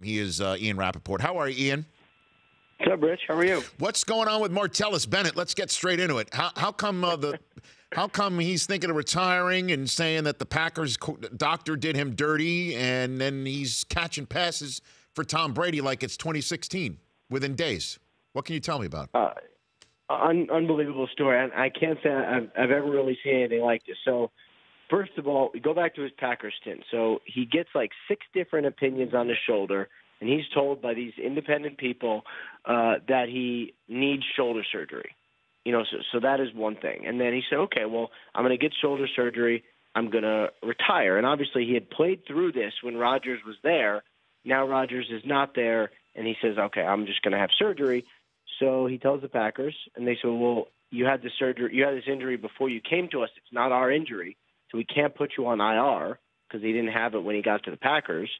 He is Ian Rapoport. How are you, Ian? What's up, Rich? How are you? What's going on with Martellus Bennett? Let's get straight into it. How come he's thinking of retiring and saying that the Packers doctor did him dirty, and then he's catching passes for Tom Brady like it's 2016 within days? What can you tell me about it? Unbelievable story. I can't say I've ever really seen anything like this. So, first of all, go back to his Packers stint. So he gets like 6 different opinions on his shoulder, and he's told by these independent people that he needs shoulder surgery. So that is one thing. And then he said, okay, well, I'm going to get shoulder surgery. I'm going to retire. And obviously he had played through this when Rodgers was there. Now Rodgers is not there, and he says, okay, I'm just going to have surgery. So he tells the Packers, and they say, well, you had this surgery, you had this injury before you came to us. It's not our injury, so we can't put you on IR because he didn't have it when he got to the Packers.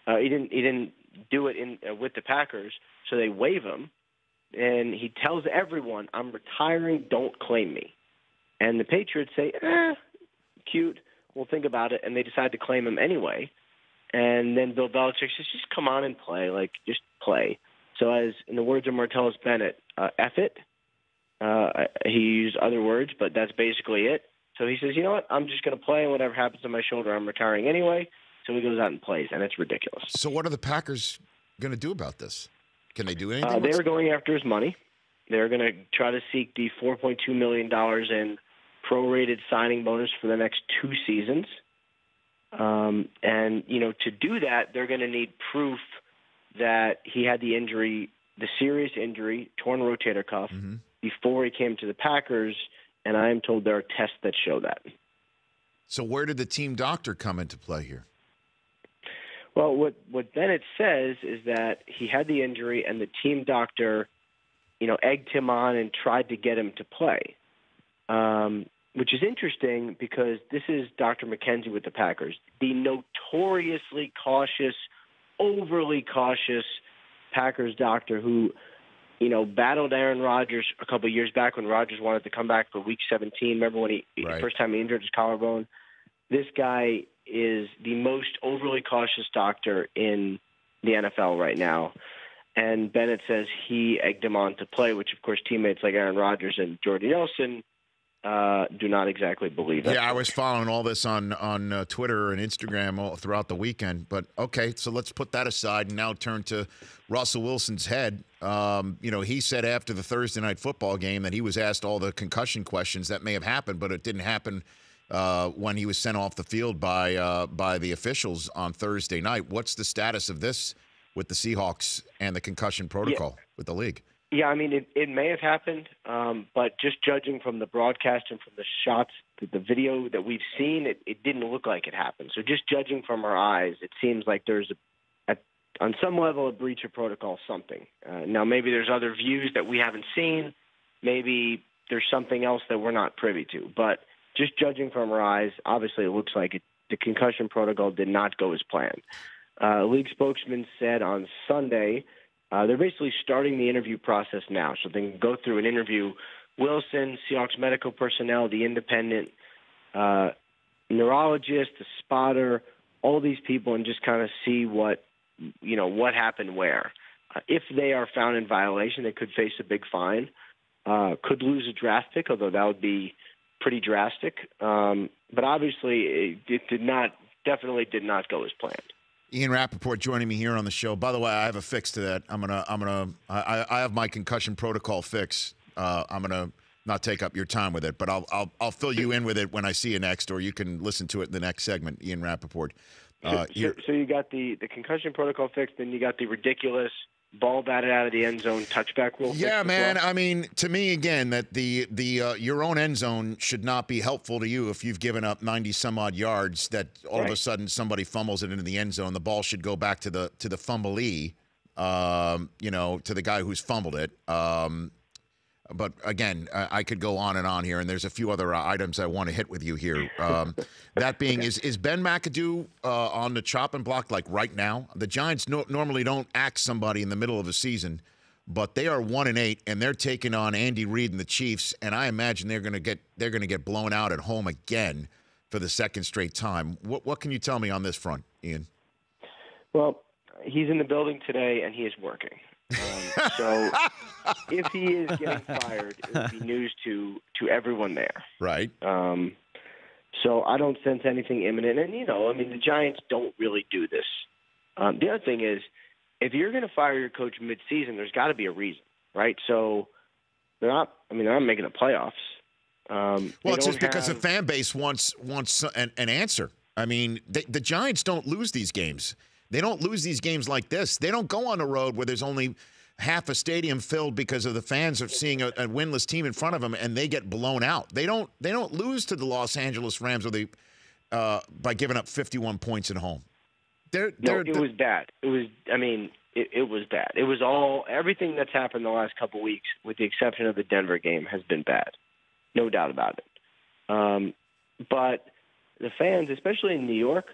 He didn't do it with the Packers, so they waive him. And he tells everyone, I'm retiring, don't claim me. And the Patriots say, cute, we'll think about it. And they decide to claim him anyway. And then Bill Belichick says, just come on and play, just play. So as in the words of Martellus Bennett, F it. He used other words, but that's basically it. So he says, you know what, I'm just going to play, and whatever happens to my shoulder, I'm retiring anyway. So he goes out and plays, and it's ridiculous. So what are the Packers going to do about this? Can they do anything? They were going after his money. They're going to try to seek the $4.2 million in prorated signing bonus for the next 2 seasons. And, to do that, they're going to need proof that he had the injury, the serious injury, torn rotator cuff, before he came to the Packers, and I am told there are tests that show that. So where did the team doctor come into play here? Well, what Bennett says is that he had the injury, and the team doctor, egged him on and tried to get him to play, which is interesting because this is Dr. McKenzie with the Packers, the notoriously cautious, overly cautious Packers doctor who, battled Aaron Rodgers a couple of years back when Rodgers wanted to come back for Week 17. Remember when the first time he injured his collarbone? This guy is the most overly cautious doctor in the NFL right now. And Bennett says he egged him on to play, which, of course, teammates like Aaron Rodgers and Jordy Nelson do not exactly believe that. Yeah, I was following all this on Twitter and Instagram all throughout the weekend. But, okay, so let's put that aside and now turn to Russell Wilson's head. He said after the Thursday night football game that he was asked all the concussion questions that may have happened, but it didn't happen when he was sent off the field by the officials on Thursday night. What's the status of this with the Seahawks and the concussion protocol with the league? Yeah, I mean, it may have happened, but just judging from the broadcast and from the shots, the video that we've seen, it didn't look like it happened. So just judging from our eyes, it seems like there's, on some level, a breach of protocol, something. Now, maybe there's other views that we haven't seen. Maybe there's something else that we're not privy to. But just judging from our eyes, obviously it looks like the concussion protocol did not go as planned. League spokesman said on Sunday they're basically starting the interview process now, so they can go through and interview Wilson, Seahawks medical personnel, the independent neurologist, the spotter, all these people, and just kind of see what happened where. If they are found in violation, they could face a big fine, could lose a draft pick, although that would be pretty drastic. But obviously, it definitely did not go as planned. Ian Rapoport joining me here on the show. By the way, I have a fix to that. I have my concussion protocol fix. I'm gonna not take up your time with it, but I'll fill you in with it when I see you next, or you can listen to it in the next segment. Ian Rapoport. So you got the concussion protocol fix, then you got the ridiculous ball batted out of the end zone touchback rule. Yeah, man. Well. I mean, to me, again, that the your own end zone should not be helpful to you if you've given up 90 some odd yards. That all of a sudden somebody fumbles it into the end zone. The ball should go back to the fumblee, to the guy who's fumbled it. But again, I could go on and on here, and there's a few other items I want to hit with you here. That being, is Ben McAdoo on the chopping block like right now? The Giants normally don't axe somebody in the middle of a season, but they are 1-8, and they're taking on Andy Reid and the Chiefs, and I imagine they're going to get blown out at home again for the second straight time. What can you tell me on this front, Ian? Well, He's in the building today, and he is working. So if he is getting fired, it would be news to everyone there. Right. So I don't sense anything imminent. And, the Giants don't really do this. The other thing is, if you're going to fire your coach mid-season, there's got to be a reason, right? So they're not making the playoffs. Well, it's just because the fan base wants an answer. I mean, the Giants don't lose these games. They don't lose these games like this. They don't go on the road where there's only half a stadium filled because of the fans of seeing a winless team in front of them, and they get blown out. They don't lose to the Los Angeles Rams by giving up 51 points at home. It was bad. It was bad. It was everything that's happened the last couple of weeks, with the exception of the Denver game, has been bad. No doubt about it. But the fans, especially in New York,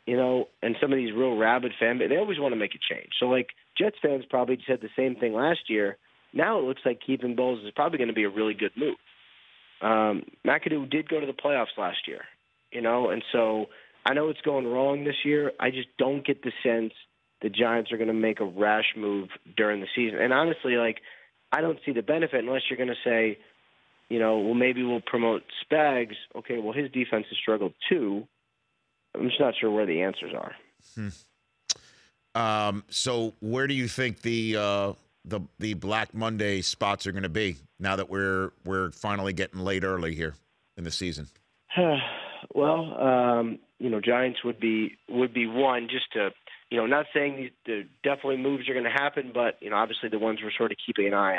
and some of these real rabid fans, they always want to make a change. So, Jets fans probably said the same thing last year. Now it looks like keeping Bowles is probably going to be a really good move. McAdoo did go to the playoffs last year, and so I know it's going wrong this year. I just don't get the sense the Giants are going to make a rash move during the season. And honestly, I don't see the benefit unless you're going to say, well, maybe we'll promote Spags. Okay, well, his defense has struggled too. I'm just not sure where the answers are. So where do you think the Black Monday spots are going to be now that we're finally getting late early here in the season? Well, Giants would be one, just to, not saying the definitely moves are going to happen, but, obviously the ones we're sort of keeping an eye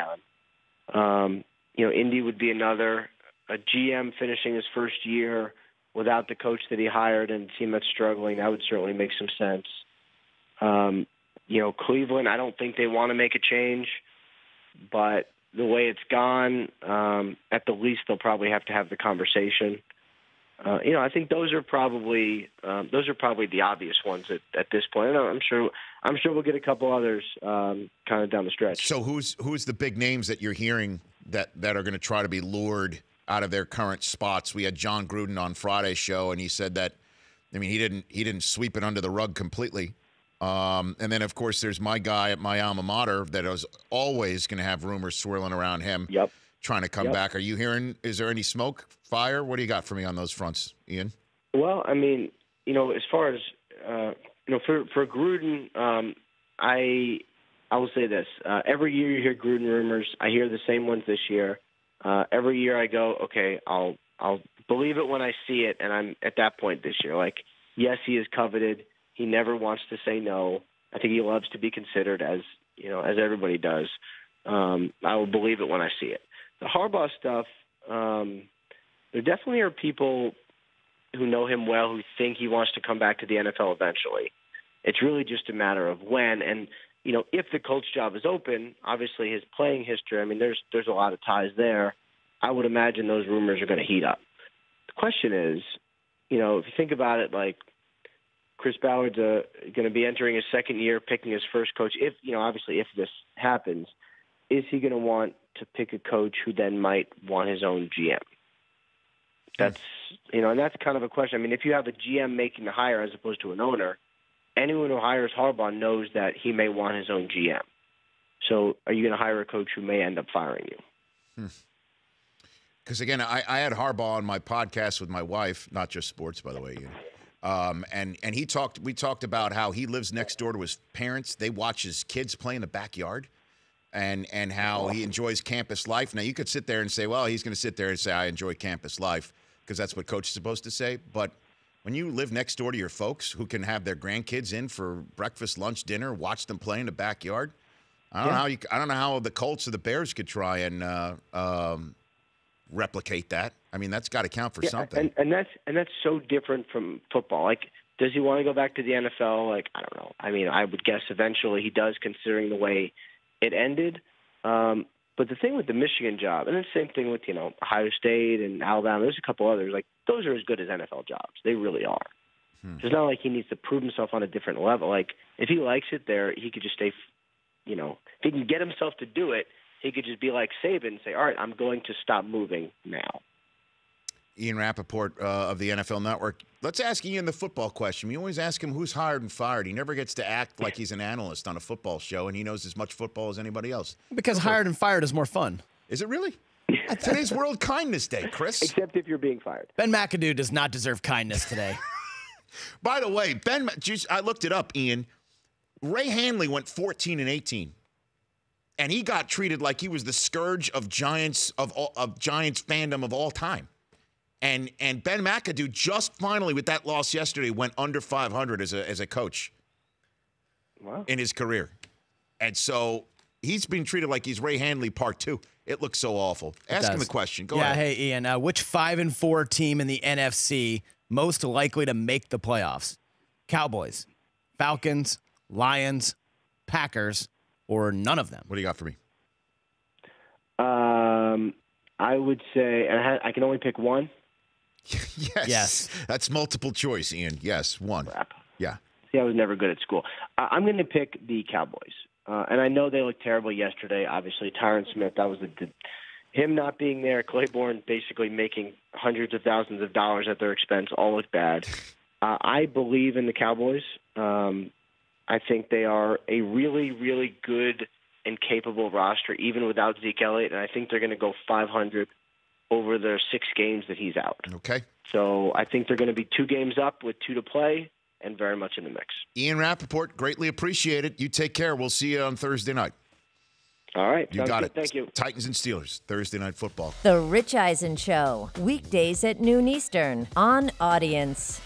on. Indy would be another. A GM finishing his first year without the coach that he hired and a team that's struggling, that would certainly make some sense. Cleveland, I don't think they want to make a change, but the way it's gone, at the least they'll probably have to have the conversation. I think those are probably the obvious ones at this point. I'm sure we'll get a couple others kind of down the stretch. So who's the big names that you're hearing that are going to try to be lured out of their current spots? We had John Gruden on Friday's show, and he said that, he didn't sweep it under the rug completely. And then, of course, there's my guy at my alma mater that is always going to have rumors swirling around him. Yep. Trying to come back. Are you hearing, is there any smoke, fire? What do you got for me on those fronts, Ian? Well, as far as, for Gruden, I will say this. Every year you hear Gruden rumors. I hear the same ones this year. Every year I go, okay, I'll believe it when I see it, and I'm at that point this year. Yes, he is coveted. He never wants to say no. I think he loves to be considered, as everybody does. I will believe it when I see it. The Harbaugh stuff, there definitely are people who know him well who think he wants to come back to the NFL eventually. It's really just a matter of when. And, if the coach job is open, obviously his playing history, there's a lot of ties there. I would imagine those rumors are going to heat up. The question is, if you think about it, Chris Ballard's going to be entering his second year, picking his first coach. If this happens, is he going to want to pick a coach who then might want his own GM? That's and that's kind of a question. If you have a GM making the hire as opposed to an owner, anyone who hires Harbaugh knows that he may want his own GM. So are you going to hire a coach who may end up firing you? Because, again, I had Harbaugh on my podcast with my wife, not just sports, by the way, Ian. And we talked about how he lives next door to his parents. They watch his kids play in the backyard. And how he enjoys campus life. Now, you could sit there and say, well, he's going to sit there and say, I enjoy campus life, because that's what coach is supposed to say. But when you live next door to your folks who can have their grandkids in for breakfast, lunch, dinner, watch them play in the backyard, I don't know how the Colts or the Bears could try and replicate that. That's got to count for something. And that's so different from football. Does he want to go back to the NFL? I don't know. I would guess eventually he does, considering the way it ended. But the thing with the Michigan job, and the same thing with, Ohio State and Alabama, there's a couple others, those are as good as NFL jobs. They really are. It's not like he needs to prove himself on a different level. If he likes it there, he could just stay, if he can get himself to do it, he could just be like Saban and say, all right, I'm going to stop moving now. Ian Rapoport of the NFL Network. let's ask Ian the football question. We always ask him who's hired and fired. He never gets to act like he's an analyst on a football show, and he knows as much football as anybody else. Because hired and fired is more fun. Is it really? Today's World Kindness Day, Chris. Except if you're being fired. Ben McAdoo does not deserve kindness today. By the way, I looked it up, Ian. Ray Handley went 14-18. And he got treated like he was the scourge of Giants fandom of all time. And Ben McAdoo just finally, with that loss yesterday, went under 500 as a coach. Wow. In his career. And so he's been treated like he's Ray Handley Part 2. It looks so awful. Ask him the question. Go ahead. Hey, Ian, which 5-4 team in the NFC most likely to make the playoffs? Cowboys, Falcons, Lions, Packers, or none of them? What do you got for me? I would say, and I can only pick one. Yes. That's multiple choice, Ian. Yes, one. Crap. Yeah. See, I was never good at school. I'm going to pick the Cowboys. And I know they looked terrible yesterday. Obviously, Tyron Smith, that was him not being there. Claiborne basically making hundreds of thousands of dollars at their expense. All looked bad. I believe in the Cowboys. I think they are a really, really good and capable roster, even without Zeke Elliott. And I think they're going to go 500 over their 6 games that he's out. Okay. So I think they're going to be 2 games up with 2 to play and very much in the mix. Ian Rapoport, greatly appreciate it. You take care. We'll see you on Thursday night. All right. You got it. Thank you. Titans and Steelers, Thursday Night Football. The Rich Eisen Show, weekdays at noon Eastern on Audience.